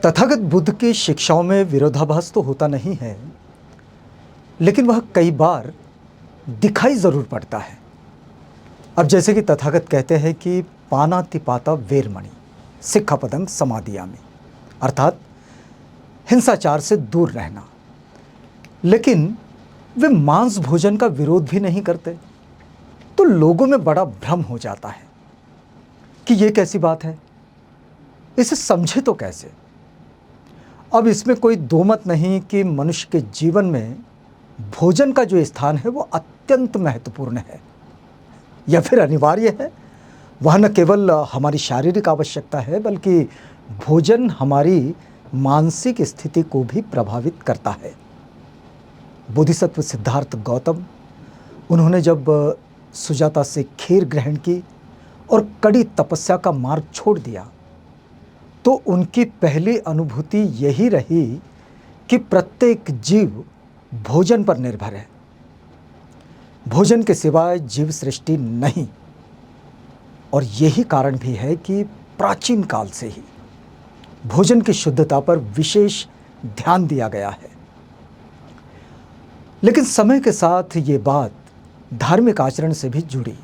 तथागत बुद्ध की शिक्षाओं में विरोधाभास तो होता नहीं है, लेकिन वह कई बार दिखाई जरूर पड़ता है। अब जैसे कि तथागत कहते हैं कि पानातिपाता वेरमणि सिक्खापदं समादियामि, अर्थात हिंसाचार से दूर रहना। लेकिन वे मांस भोजन का विरोध भी नहीं करते, तो लोगों में बड़ा भ्रम हो जाता है कि ये कैसी बात है, इसे समझे तो कैसे। अब इसमें कोई दो मत नहीं कि मनुष्य के जीवन में भोजन का जो स्थान है वो अत्यंत महत्वपूर्ण है या फिर अनिवार्य है। वह न केवल हमारी शारीरिक आवश्यकता है, बल्कि भोजन हमारी मानसिक स्थिति को भी प्रभावित करता है। बोधिसत्व सिद्धार्थ गौतम, उन्होंने जब सुजाता से खीर ग्रहण की और कड़ी तपस्या का मार्ग छोड़ दिया, तो उनकी पहली अनुभूति यही रही कि प्रत्येक जीव भोजन पर निर्भर है। भोजन के सिवाय जीव सृष्टि नहीं। और यही कारण भी है कि प्राचीन काल से ही भोजन की शुद्धता पर विशेष ध्यान दिया गया है। लेकिन समय के साथ ये बात धार्मिक आचरण से भी जुड़ी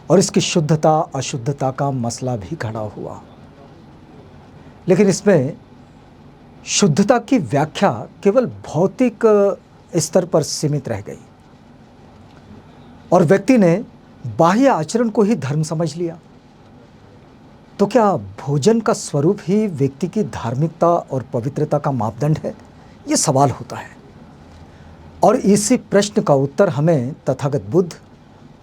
और इसकी शुद्धता अशुद्धता का मसला भी खड़ा हुआ। लेकिन इसमें शुद्धता की व्याख्या केवल भौतिक स्तर पर सीमित रह गई और व्यक्ति ने बाह्य आचरण को ही धर्म समझ लिया। तो क्या भोजन का स्वरूप ही व्यक्ति की धार्मिकता और पवित्रता का मापदंड है? ये सवाल होता है। और इसी प्रश्न का उत्तर हमें तथागत बुद्ध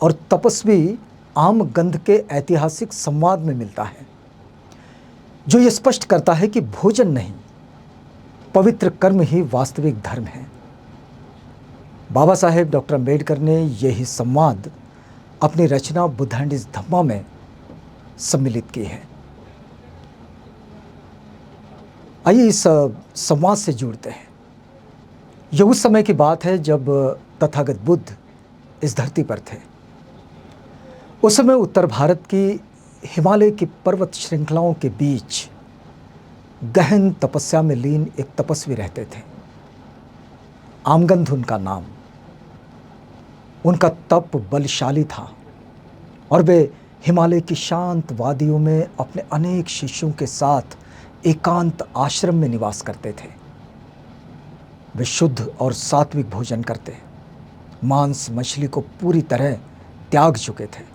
और तपस्वी आमगंध के ऐतिहासिक संवाद में मिलता है, जो ये स्पष्ट करता है कि भोजन नहीं, पवित्र कर्म ही वास्तविक धर्म है। बाबा साहेब डॉक्टर अम्बेडकर ने यही संवाद अपनी रचना बुद्ध एंड हिज धम्मा में सम्मिलित की है। आइए इस संवाद से जुड़ते हैं। यह उस समय की बात है जब तथागत बुद्ध इस धरती पर थे। उस समय उत्तर भारत की हिमालय की पर्वत श्रृंखलाओं के बीच गहन तपस्या में लीन एक तपस्वी रहते थे। आमगंध उनका नाम। उनका तप बलशाली था और वे हिमालय की शांत वादियों में अपने अनेक शिष्यों के साथ एकांत आश्रम में निवास करते थे। वे शुद्ध और सात्विक भोजन करते, मांस मछली को पूरी तरह त्याग चुके थे।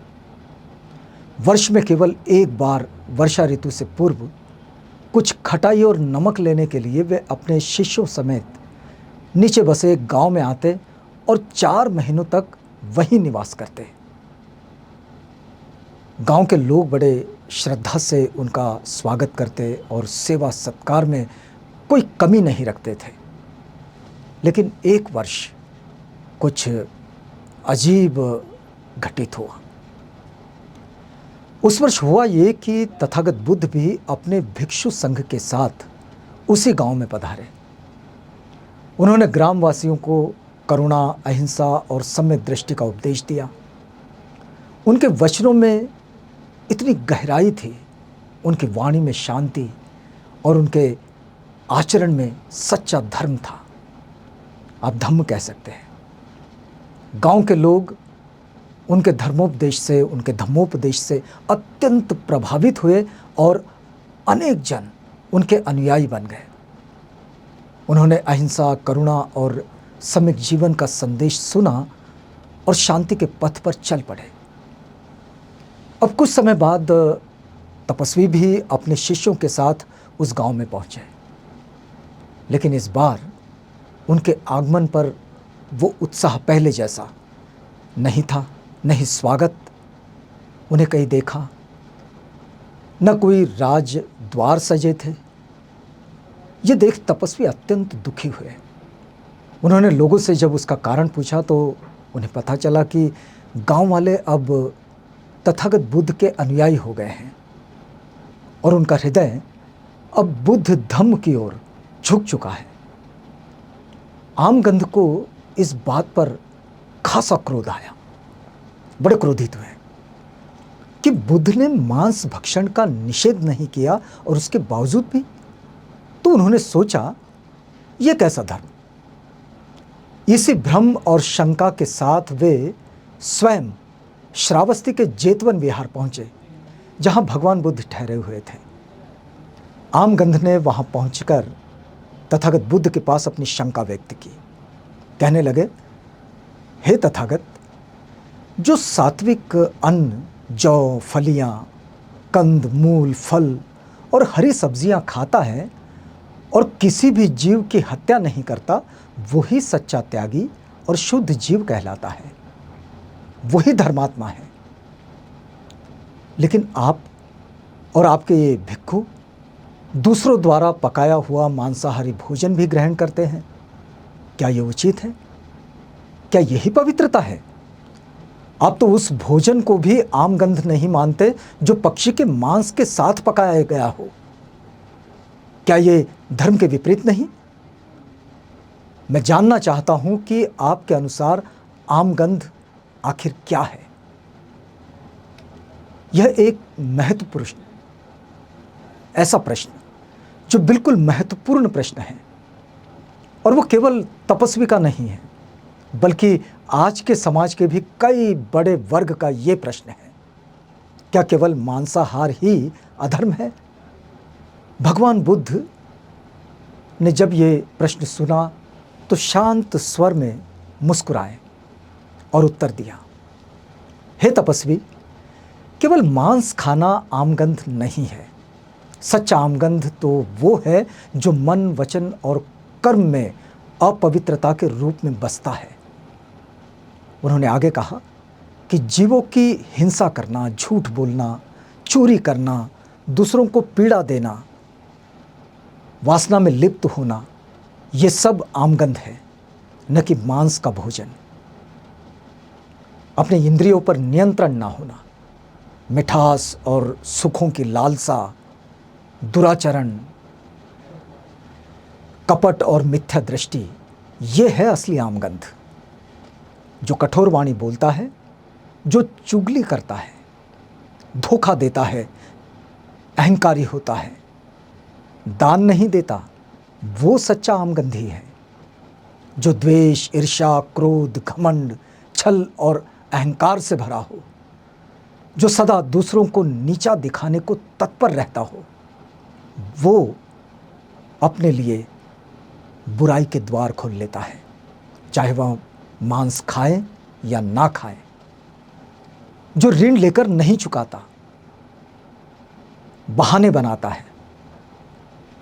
वर्ष में केवल एक बार वर्षा ऋतु से पूर्व कुछ खटाई और नमक लेने के लिए वे अपने शिष्यों समेत नीचे बसे एक गांव में आते और 4 महीनों तक वहीं निवास करते। गांव के लोग बड़े श्रद्धा से उनका स्वागत करते और सेवा सत्कार में कोई कमी नहीं रखते थे। लेकिन एक वर्ष कुछ अजीब घटित हुआ। उस वर्ष हुआ ये कि तथागत बुद्ध भी अपने भिक्षु संघ के साथ उसी गांव में पधारे। उन्होंने ग्रामवासियों को करुणा, अहिंसा और सम्यक दृष्टि का उपदेश दिया। उनके वचनों में इतनी गहराई थी, उनकी वाणी में शांति और उनके आचरण में सच्चा धर्म था। आप धम्म कह सकते हैं। गांव के लोग उनके धर्मोपदेश से, उनके धम्मोपदेश से अत्यंत प्रभावित हुए और अनेक जन उनके अनुयायी बन गए। उन्होंने अहिंसा, करुणा और सम्यक जीवन का संदेश सुना और शांति के पथ पर चल पड़े। अब कुछ समय बाद तपस्वी भी अपने शिष्यों के साथ उस गांव में पहुंचे। लेकिन इस बार उनके आगमन पर वो उत्साह पहले जैसा नहीं था, नहीं स्वागत उन्हें कहीं देखा, न कोई राज द्वार सजे थे। ये देख तपस्वी अत्यंत दुखी हुए। उन्होंने लोगों से जब उसका कारण पूछा तो उन्हें पता चला कि गांव वाले अब तथागत बुद्ध के अनुयायी हो गए हैं और उनका हृदय अब बुद्ध धम्म की ओर झुक चुका है। आमगंध को इस बात पर खासा क्रोध आया। बड़े क्रोधित हुए कि बुद्ध ने मांस भक्षण का निषेध नहीं किया और उसके बावजूद भी तो उन्होंने सोचा, ये कैसा धर्म। इसी भ्रम और शंका के साथ वे स्वयं श्रावस्ती के जेतवन विहार पहुंचे, जहां भगवान बुद्ध ठहरे हुए थे। आमगंध ने वहां पहुंचकर तथागत बुद्ध के पास अपनी शंका व्यक्त की। कहने लगे, हे तथागत, जो सात्विक अन्न, जौ, फलियां, कंद, मूल, फल और हरी सब्जियां खाता है और किसी भी जीव की हत्या नहीं करता, वही सच्चा त्यागी और शुद्ध जीव कहलाता है, वही धर्मात्मा है। लेकिन आप और आपके ये भिक्खु दूसरों द्वारा पकाया हुआ मांसाहारी भोजन भी ग्रहण करते हैं। क्या ये उचित है? क्या यही पवित्रता है? आप तो उस भोजन को भी आमगंध नहीं मानते जो पक्षी के मांस के साथ पकाया गया हो। क्या ये धर्म के विपरीत नहीं? मैं जानना चाहता हूं कि आपके अनुसार आमगंध आखिर क्या है। यह एक महत्वपूर्ण, ऐसा प्रश्न जो बिल्कुल महत्वपूर्ण प्रश्न है, और वो केवल तपस्वी का नहीं है, बल्कि आज के समाज के भी कई बड़े वर्ग का ये प्रश्न है। क्या केवल मांसाहार ही अधर्म है? भगवान बुद्ध ने जब ये प्रश्न सुना तो शांत स्वर में मुस्कुराए और उत्तर दिया, हे तपस्वी, केवल मांस खाना आमगंध नहीं है। सच्चा आमगंध तो वो है जो मन, वचन और कर्म में अपवित्रता के रूप में बसता है। उन्होंने आगे कहा कि जीवों की हिंसा करना, झूठ बोलना, चोरी करना, दूसरों को पीड़ा देना, वासना में लिप्त होना, ये सब आमगंध है, न कि मांस का भोजन। अपने इंद्रियों पर नियंत्रण ना होना, मिठास और सुखों की लालसा, दुराचरण, कपट और मिथ्या दृष्टि, ये है असली आमगंध। जो कठोर वाणी बोलता है, जो चुगली करता है, धोखा देता है, अहंकारी होता है, दान नहीं देता, वो सच्चा आमगंधी है। जो द्वेष, ईर्ष्या, क्रोध, घमंड, छल और अहंकार से भरा हो, जो सदा दूसरों को नीचा दिखाने को तत्पर रहता हो, वो अपने लिए बुराई के द्वार खोल लेता है, चाहे वह मांस खाए या ना खाए। जो ऋण लेकर नहीं चुकाता, बहाने बनाता है,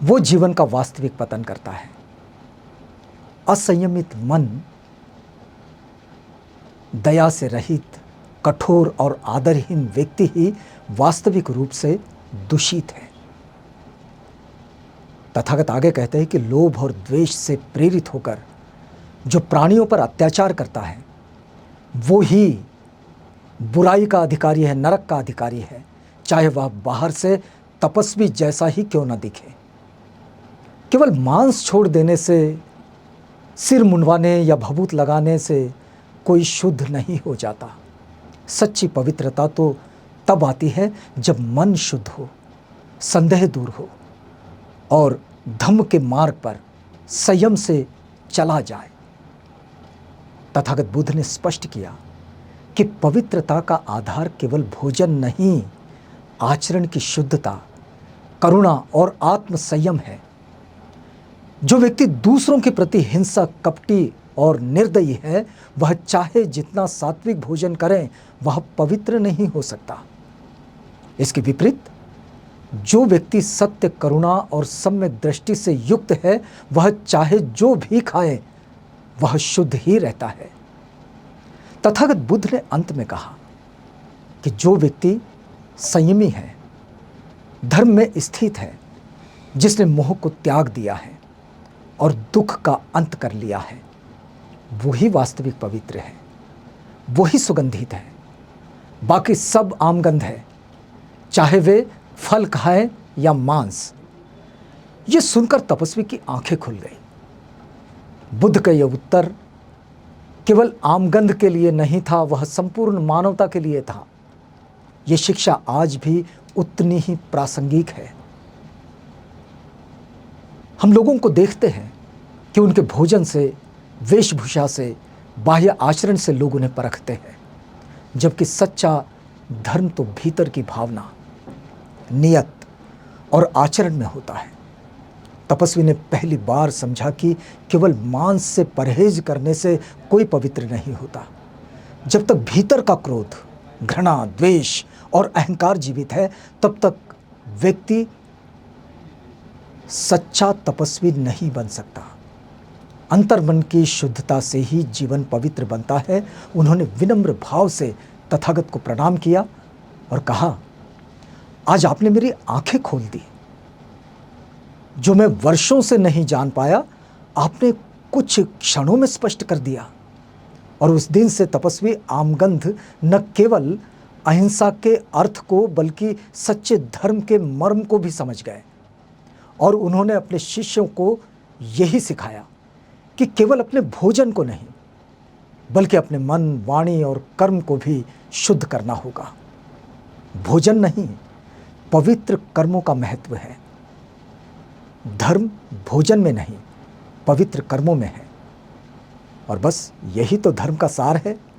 वो जीवन का वास्तविक पतन करता है। असंयमित मन, दया से रहित, कठोर और आदरहीन व्यक्ति ही वास्तविक रूप से दूषित है। तथागत आगे कहते हैं कि लोभ और द्वेष से प्रेरित होकर जो प्राणियों पर अत्याचार करता है, वो ही बुराई का अधिकारी है, नरक का अधिकारी है, चाहे वह बाहर से तपस्वी जैसा ही क्यों न दिखे। केवल मांस छोड़ देने से, सिर मुंडवाने या भभूत लगाने से कोई शुद्ध नहीं हो जाता। सच्ची पवित्रता तो तब आती है जब मन शुद्ध हो, संदेह दूर हो और धम्म के मार्ग पर संयम से चला जाए। तथागत बुद्ध ने स्पष्ट किया कि पवित्रता का आधार केवल भोजन नहीं, आचरण की शुद्धता, करुणा और आत्म संयम है। जो व्यक्ति दूसरों के प्रति हिंसक, कपटी और निर्दयी है, वह चाहे जितना सात्विक भोजन करें, वह पवित्र नहीं हो सकता। इसके विपरीत जो व्यक्ति सत्य, करुणा और सम्यक दृष्टि से युक्त है, वह चाहे जो भी खाए, वह शुद्ध ही रहता है। तथागत बुद्ध ने अंत में कहा कि जो व्यक्ति संयमी है, धर्म में स्थित है, जिसने मोह को त्याग दिया है और दुख का अंत कर लिया है, वही वास्तविक पवित्र है, वही सुगंधित है। बाकी सब आमगंध है, चाहे वे फल खाएं या मांस। ये सुनकर तपस्वी की आंखें खुल गई। बुद्ध का यह उत्तर केवल आमगंध के लिए नहीं था, वह संपूर्ण मानवता के लिए था। ये शिक्षा आज भी उतनी ही प्रासंगिक है। हम लोगों को देखते हैं कि उनके भोजन से, वेशभूषा से, बाह्य आचरण से लोग उन्हें परखते हैं, जबकि सच्चा धर्म तो भीतर की भावना, नियत और आचरण में होता है। तपस्वी ने पहली बार समझा कि केवल मांस से परहेज करने से कोई पवित्र नहीं होता। जब तक भीतर का क्रोध, घृणा, द्वेष और अहंकार जीवित है, तब तक व्यक्ति सच्चा तपस्वी नहीं बन सकता। अंतर्मन की शुद्धता से ही जीवन पवित्र बनता है। उन्होंने विनम्र भाव से तथागत को प्रणाम किया और कहा, आज आपने मेरी आंखें खोल दी। जो मैं वर्षों से नहीं जान पाया, आपने कुछ क्षणों में स्पष्ट कर दिया। और उस दिन से तपस्वी आमगंध न केवल अहिंसा के अर्थ को बल्कि सच्चे धर्म के मर्म को भी समझ गए। और उन्होंने अपने शिष्यों को यही सिखाया कि केवल अपने भोजन को नहीं बल्कि अपने मन, वाणी और कर्म को भी शुद्ध करना होगा। भोजन नहीं, पवित्र कर्मों का महत्व है। धर्म भोजन में नहीं, पवित्र कर्मों में है। और बस यही तो धर्म का सार है।